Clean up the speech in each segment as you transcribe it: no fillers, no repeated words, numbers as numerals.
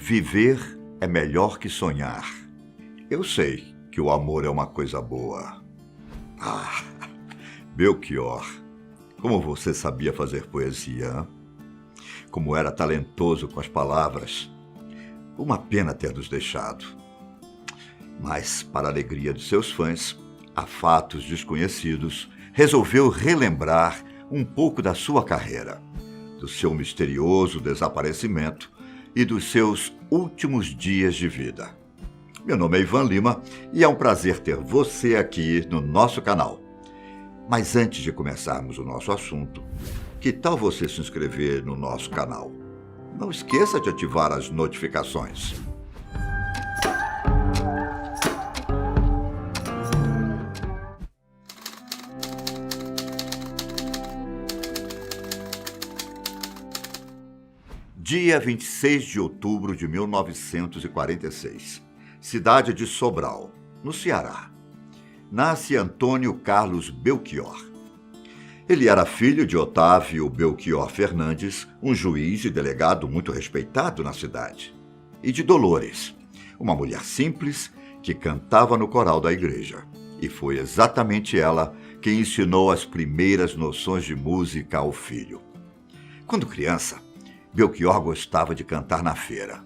Viver é melhor que sonhar. Eu sei que o amor é uma coisa boa. Ah, Belchior, como você sabia fazer poesia, hein? Como era talentoso com as palavras. Uma pena ter nos deixado. Mas, para a alegria de seus fãs, a fatos desconhecidos, resolveu relembrar um pouco da sua carreira, do seu misterioso desaparecimento e dos seus últimos dias de vida. Meu nome é Ivan Lima e é um prazer ter você aqui no nosso canal. Mas antes de começarmos o nosso assunto, que tal você se inscrever no nosso canal? Não esqueça de ativar as notificações. Dia 26 de outubro de 1946, cidade de Sobral, no Ceará. Nasce Antônio Carlos Belchior. Ele era filho de Otávio Belchior Fernandes, um juiz e delegado muito respeitado na cidade, e de Dolores, uma mulher simples que cantava no coral da igreja. E foi exatamente ela quem ensinou as primeiras noções de música ao filho. Quando criança, Belchior gostava de cantar na feira.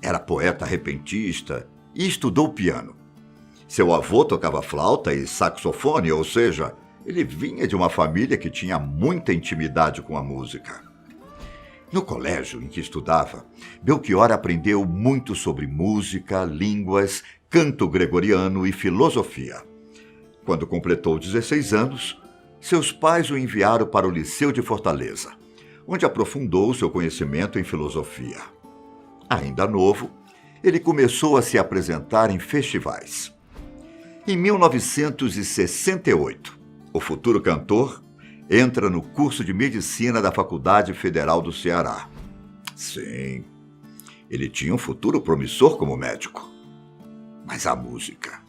Era poeta repentista e estudou piano. Seu avô tocava flauta e saxofone, ou seja, ele vinha de uma família que tinha muita intimidade com a música. No colégio em que estudava, Belchior aprendeu muito sobre música, línguas, canto gregoriano e filosofia. Quando completou 16 anos, seus pais o enviaram para o Liceu de Fortaleza, onde aprofundou seu conhecimento em filosofia. Ainda novo, ele começou a se apresentar em festivais. Em 1968, o futuro cantor entra no curso de medicina da Faculdade Federal do Ceará. Sim, ele tinha um futuro promissor como médico. Mas a música...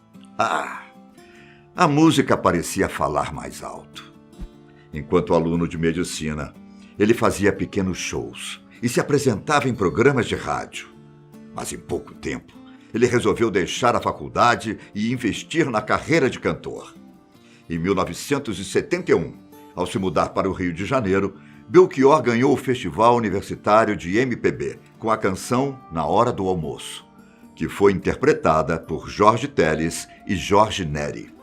a música parecia falar mais alto. Enquanto aluno de medicina, ele fazia pequenos shows e se apresentava em programas de rádio. Mas em pouco tempo, ele resolveu deixar a faculdade e investir na carreira de cantor. Em 1971, ao se mudar para o Rio de Janeiro, Belchior ganhou o Festival Universitário de MPB com a canção Na Hora do Almoço, que foi interpretada por Jorge Teles e Jorge Neri.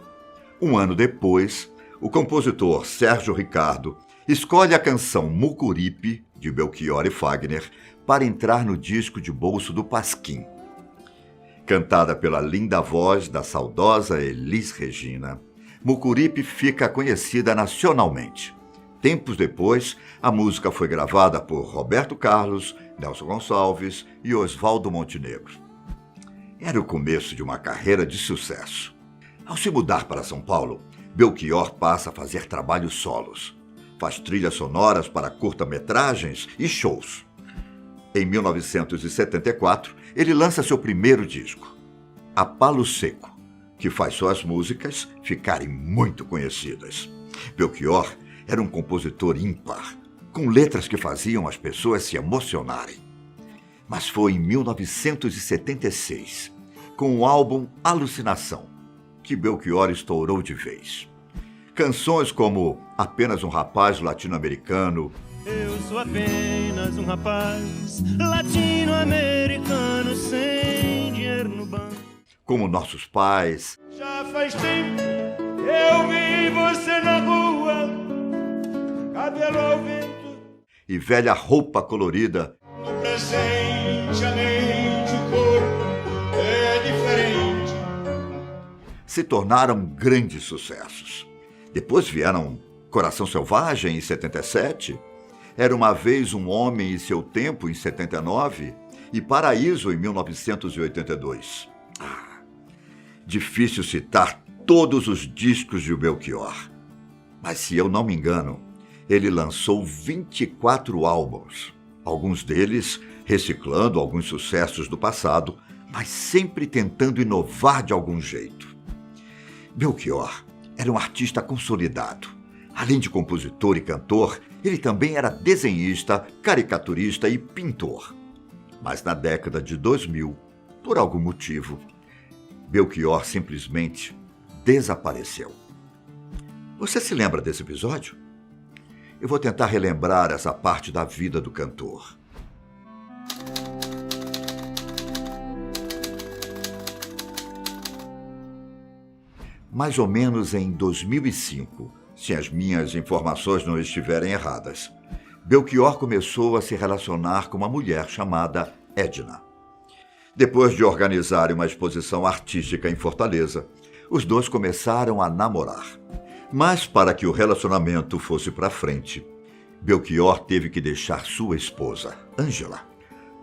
Um ano depois, o compositor Sérgio Ricardo escolhe a canção Mucuripe, de Belchior e Fagner, para entrar no disco de bolso do Pasquim. Cantada pela linda voz da saudosa Elis Regina, Mucuripe fica conhecida nacionalmente. Tempos depois, a música foi gravada por Roberto Carlos, Nelson Gonçalves e Oswaldo Montenegro. Era o começo de uma carreira de sucesso. Ao se mudar para São Paulo, Belchior passa a fazer trabalhos solos. Faz trilhas sonoras para curta-metragens e shows. Em 1974, ele lança seu primeiro disco, A Palo Seco, que faz suas músicas ficarem muito conhecidas. Belchior era um compositor ímpar, com letras que faziam as pessoas se emocionarem. Mas foi em 1976, com o álbum Alucinação, que Belchior estourou de vez. Canções como Apenas um Rapaz Latino-Americano, Eu sou apenas um rapaz latino-americano sem dinheiro no banco. Como Nossos Pais, Já faz tempo eu vi você na rua, cabelo ao vento. e Velha Roupa Colorida, No presente a mente, o corpo é diferente. se tornaram grandes sucessos. Depois vieram Coração Selvagem, em 77, Era uma Vez um Homem e Seu Tempo, em 79, e Paraíso, em 1982. Difícil citar todos os discos de Belchior. Mas, se eu não me engano, ele lançou 24 álbuns, alguns deles reciclando alguns sucessos do passado, mas sempre tentando inovar de algum jeito. Belchior era um artista consolidado. Além de compositor e cantor, ele também era desenhista, caricaturista e pintor. Mas na década de 2000, por algum motivo, Belchior simplesmente desapareceu. Você se lembra desse episódio? Eu vou tentar relembrar essa parte da vida do cantor. Mais ou menos em 2005, se as minhas informações não estiverem erradas, Belchior começou a se relacionar com uma mulher chamada Edna. Depois de organizar uma exposição artística em Fortaleza, os dois começaram a namorar. Mas para que o relacionamento fosse para frente, Belchior teve que deixar sua esposa, Ângela,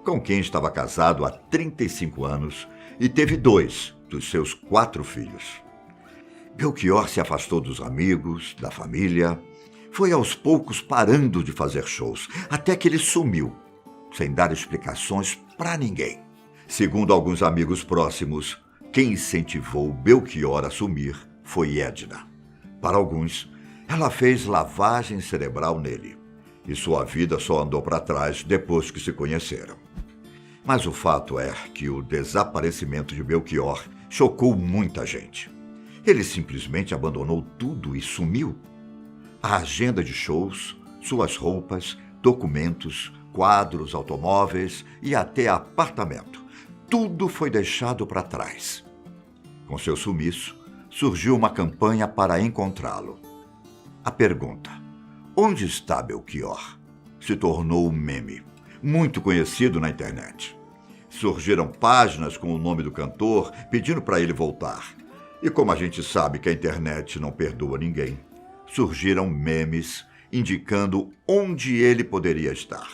com quem estava casado há 35 anos e teve 2 dos seus 4 filhos. Belchior se afastou dos amigos, da família, foi aos poucos parando de fazer shows, até que ele sumiu, sem dar explicações para ninguém. Segundo alguns amigos próximos, quem incentivou Belchior a sumir foi Edna. Para alguns, ela fez lavagem cerebral nele, e sua vida só andou para trás depois que se conheceram. Mas o fato é que o desaparecimento de Belchior chocou muita gente. Ele simplesmente abandonou tudo e sumiu. A agenda de shows, suas roupas, documentos, quadros, automóveis e até apartamento. Tudo foi deixado para trás. Com seu sumiço, surgiu uma campanha para encontrá-lo. A pergunta, onde está Belchior? Se tornou um meme, muito conhecido na internet. Surgiram páginas com o nome do cantor pedindo para ele voltar. E como a gente sabe que a internet não perdoa ninguém, surgiram memes indicando onde ele poderia estar.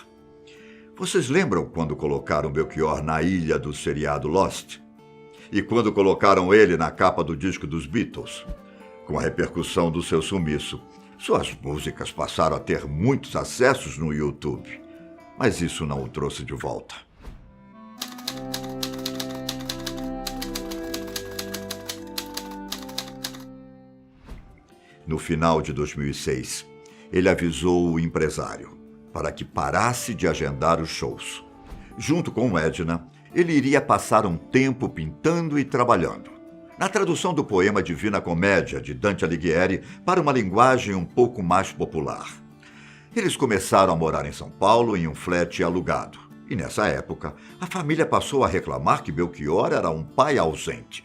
Vocês lembram quando colocaram Belchior na ilha do seriado Lost? E quando colocaram ele na capa do disco dos Beatles? Com a repercussão do seu sumiço, suas músicas passaram a ter muitos acessos no YouTube. Mas isso não o trouxe de volta. No final de 2006, ele avisou o empresário para que parasse de agendar os shows. Junto com Edna, ele iria passar um tempo pintando e trabalhando. Na tradução do poema Divina Comédia, de Dante Alighieri, para uma linguagem um pouco mais popular. Eles começaram a morar em São Paulo em um flat alugado. E nessa época, a família passou a reclamar que Belchior era um pai ausente.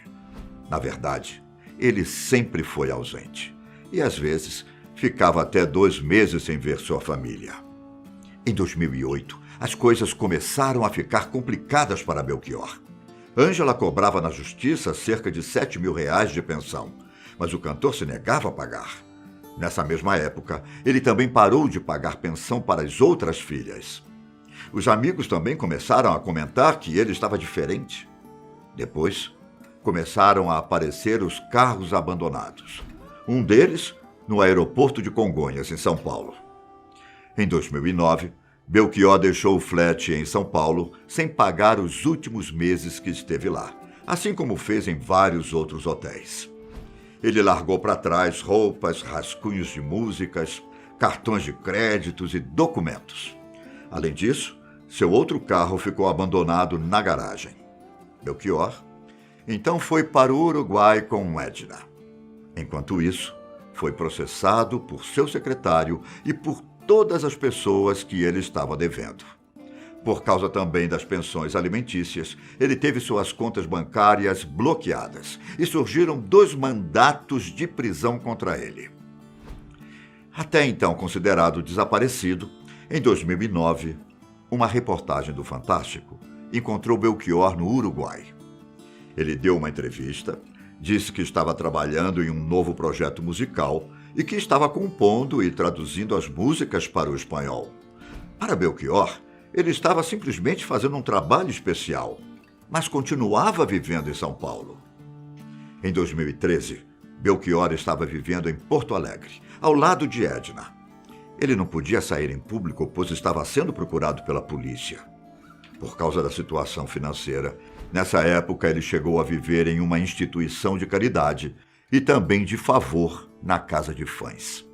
Na verdade, ele sempre foi ausente. E às vezes ficava até 2 meses sem ver sua família. Em 2008, as coisas começaram a ficar complicadas para Belchior. Ângela cobrava na justiça cerca de R$7 mil de pensão, mas o cantor se negava a pagar. Nessa mesma época, ele também parou de pagar pensão para as outras filhas. Os amigos também começaram a comentar que ele estava diferente. Depois, começaram a aparecer os carros abandonados. Um deles no aeroporto de Congonhas, em São Paulo. Em 2009, Belchior deixou o flat em São Paulo sem pagar os últimos meses que esteve lá, assim como fez em vários outros hotéis. Ele largou para trás roupas, rascunhos de músicas, cartões de créditos e documentos. Além disso, seu outro carro ficou abandonado na garagem. Belchior então foi para o Uruguai com Edna. Enquanto isso, foi processado por seu secretário e por todas as pessoas que ele estava devendo. Por causa também das pensões alimentícias, ele teve suas contas bancárias bloqueadas e surgiram 2 mandatos de prisão contra ele. Até então considerado desaparecido, em 2009, uma reportagem do Fantástico encontrou Belchior no Uruguai. Ele deu uma entrevista, disse que estava trabalhando em um novo projeto musical e que estava compondo e traduzindo as músicas para o espanhol. Para Belchior, ele estava simplesmente fazendo um trabalho especial, mas continuava vivendo em São Paulo. Em 2013, Belchior estava vivendo em Porto Alegre, ao lado de Edna. Ele não podia sair em público, pois estava sendo procurado pela polícia. Por causa da situação financeira, nessa época ele chegou a viver em uma instituição de caridade e também de favor na casa de fãs.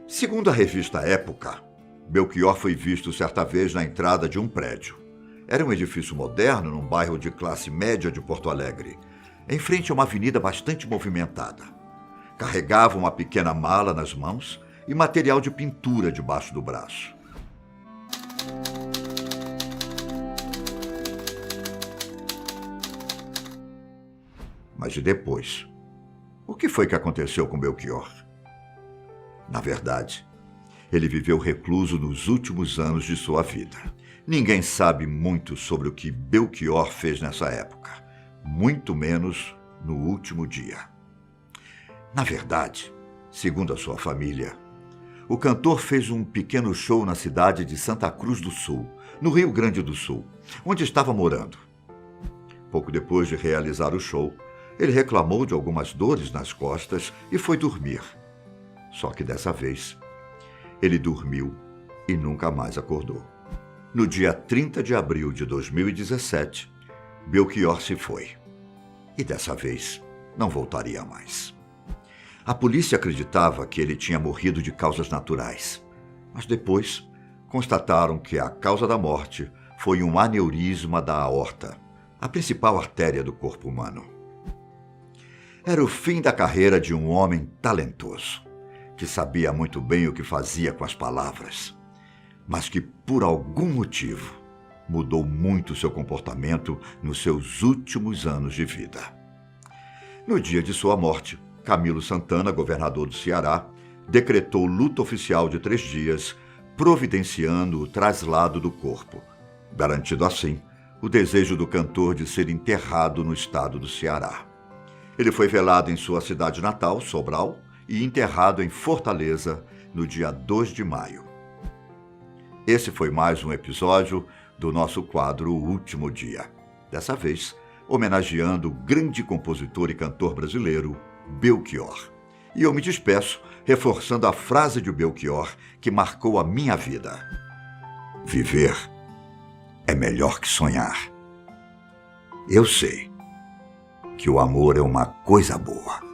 Segundo a revista Época, Belchior foi visto certa vez na entrada de um prédio. Era um edifício moderno num bairro de classe média de Porto Alegre, em frente a uma avenida bastante movimentada. Carregava uma pequena mala nas mãos e material de pintura debaixo do braço. Mas e depois? O que foi que aconteceu com Belchior? Na verdade, ele viveu recluso nos últimos anos de sua vida. Ninguém sabe muito sobre o que Belchior fez nessa época, muito menos no último dia. Na verdade, segundo a sua família, o cantor fez um pequeno show na cidade de Santa Cruz do Sul, no Rio Grande do Sul, onde estava morando. Pouco depois de realizar o show, ele reclamou de algumas dores nas costas e foi dormir. Só que dessa vez, ele dormiu e nunca mais acordou. No dia 30 de abril de 2017, Belchior se foi. E dessa vez, não voltaria mais. A polícia acreditava que ele tinha morrido de causas naturais, mas depois constataram que a causa da morte foi um aneurisma da aorta, a principal artéria do corpo humano. Era o fim da carreira de um homem talentoso, que sabia muito bem o que fazia com as palavras, mas que, por algum motivo, mudou muito seu comportamento nos seus últimos anos de vida. No dia de sua morte, Camilo Santana, governador do Ceará, decretou luto oficial de 3 dias, providenciando o traslado do corpo, garantindo assim o desejo do cantor de ser enterrado no estado do Ceará. Ele foi velado em sua cidade natal, Sobral, e enterrado em Fortaleza no dia 2 de maio. Esse foi mais um episódio do nosso quadro O Último Dia. Dessa vez, homenageando o grande compositor e cantor brasileiro, Belchior. E eu me despeço reforçando a frase de Belchior que marcou a minha vida. Viver é melhor que sonhar. Eu sei que o amor é uma coisa boa.